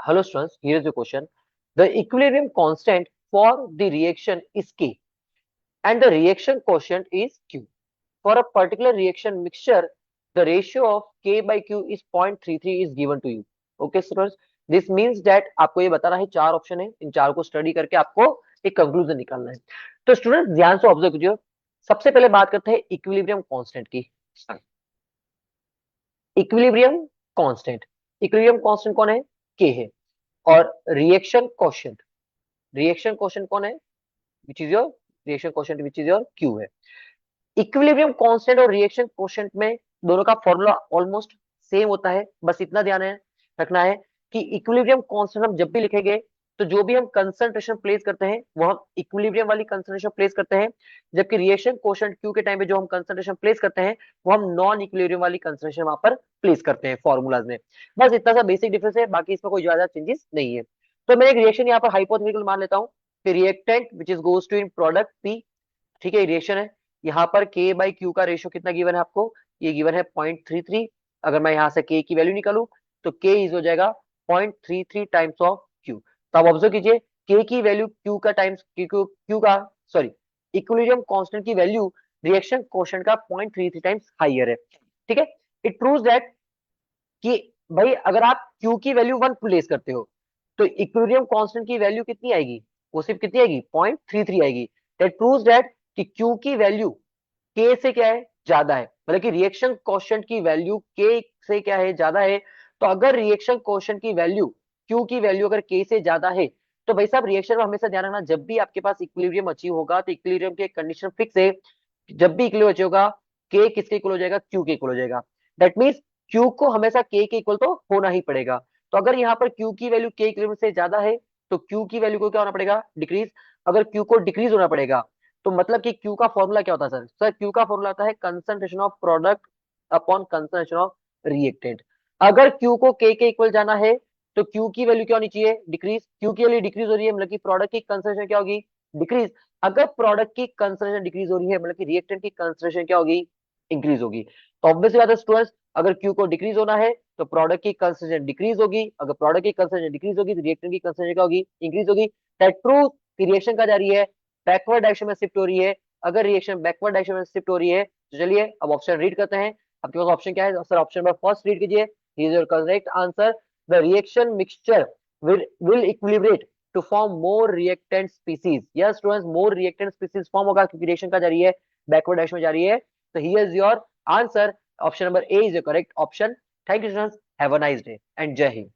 Hello students, here is the question. The equilibrium constant for the reaction is K and the reaction quotient is Q. For a particular reaction mixture, the ratio of K by Q is 0.33 is given to you. Okay students, this means that आपको ये बताना है चार option है, इन चार को study करके आपको एक कंक्लूजन निकालना है. तो स्टूडेंट ध्यान से ऑब्जर्व कीजिए. सबसे पहले बात करते हैं इक्विलिब्रियम कांस्टेंट की. इक्विलिब्रियम कांस्टेंट, इक्विलिब्रियम कांस्टेंट कौन है? के है. और रिएक्शन क्वेश्चन कौन है? Which is your reaction question, which is your Q है. इक्विलिब्रियम कांस्टेंट और रिएक्शन क्वेश्चन में दोनों का फॉर्मूला ऑलमोस्ट सेम होता है. बस इतना ध्यान है रखना है कि इक्विलिब्रियम कांस्टेंट हम जब भी लिखेंगे तो जो भी हम कंसंट्रेशन प्लेस करते हैं वो हम इक्विलिब्रियम वाली कंसंट्रेशन प्लेस करते हैं, जबकि रिएक्शन क्वोशिएंट क्यू के टाइम पे जो हम कंसंट्रेशन प्लेस करते हैं वो हम नॉन इक्विलिब्रियम वाली कंसंट्रेशन वहां पर प्लेस करते हैं फॉर्मूलाज में. बस इतना सा बेसिक डिफरेंस है, बाकी इसमें कोई ज्यादा चेंजेस नहीं है. तो मैं एक रिएक्शन यहाँ पर हाइपोथेटिकल मान लेता हूँ कि reactant which is goes to in product P. ठीक है, रिएक्शन है. यहाँ पर के बाई क्यू का रेशियो कितना गिवन है आपको? ये गिवन है 0.33. अगर मैं यहाँ से के की वैल्यू निकालू तो के इज हो जाएगा 0.33 टाइम्स ऑफ क्यू. तो आप ऑब्जर्व कीजिए के की वैल्यू क्यू का टाइम्स क्यू का सॉरी इक्विलिब्रियम कांस्टेंट की वैल्यू रिएक्शन क्वोशिएंट का 0.33 टाइम्स हाइयर है. ठीक है, इट प्रूव्स दैट कि भाई अगर आप क्यू की वैल्यू 1 प्लेस करते हो तो इक्विलिब्रियम कांस्टेंट की वैल्यू कितनी आएगी? वो सिर्फ कितनी आएगी? 0.33 आएगी. दैट प्रूव्स दैट कि क्यू की वैल्यू के से क्या है? ज्यादा है. मतलब कि रिएक्शन क्वोशिएंट की वैल्यू के से क्या है? ज्यादा है. तो अगर रिएक्शन क्वोशिएंट की वैल्यू क्यू की वैल्यू अगर के से ज्यादा है तो भाई साहब रिएक्शन में हमेशा ध्यान रखना, जब भी आपके पास इक्विलिब्रियम अचीव होगा तो इक्विलिब्रियम की एक कंडीशन फिक्स है. जब भी इक्विलिब्रियम अचीव होगा के किसके इक्वल हो जाएगा? क्यू के इक्वल हो जाएगा. दैट मीन्स क्यू को हमेशा के इक्वल तो होना ही पड़ेगा. तो अगर यहाँ पर क्यू की वैल्यू के इक्विलिब्रियम से ज्यादा है तो क्यू की वैल्यू को क्या होना पड़ेगा? डिक्रीज. अगर क्यू को डिक्रीज होना पड़ेगा तो मतलब कि क्यू का फॉर्मूला क्या होता है सर? सर क्यू का फॉर्मूला आता है concentration of product upon concentration of reactant. अगर क्यू को के इक्वल जाना है तो क्यू की वैल्यू क्या होनी चाहिए? डिक्रीज. क्यू की वैल्यू डिक्रीज हो रही है मतलब कि प्रोडक्ट की कंसंट्रेशन क्या होगी? डिक्रीज. अगर प्रोडक्ट की कंसंट्रेशन डिक्रीज हो रही है मतलब कि रिएक्टेंट की कंसंट्रेशन क्या होगी? इंक्रीज होगी. तो ऑब्वियसली बात है स्टूडेंट्स, अगर क्यू को डिक्रीज होना है तो प्रोडक्ट की कंसंट्रेशन डिक्रीज होगी. अगर प्रोडक्ट की कंसंट्रेशन डिक्रीज होगी तो रिएक्टेंट की कंसंट्रेशन क्या होगी? इंक्रीज होगी. दैट प्रूव कि रिएक्शन का जा रही है बैकवर्ड डायरेक्शन में शिफ्ट हो रही है. अगर रिएक्शन बैकवर्ड डायरेक्शन में शिफ्ट हो रही है तो चलिए अब ऑप्शन रीड करते हैं. आपके पास ऑप्शन क्या है sir? Option number first read कीजिए. Here is your correct answer. The reaction mixture will equilibrate to form more reactant species. Yes students, more reactant species form होगा क्योंकि रिएक्शन का जा रही है बैकवर्ड डायरेक्शन में जा रही है. So here is your answer. Option number A is your correct option. Thank you students. Have a nice day and Jai Hind.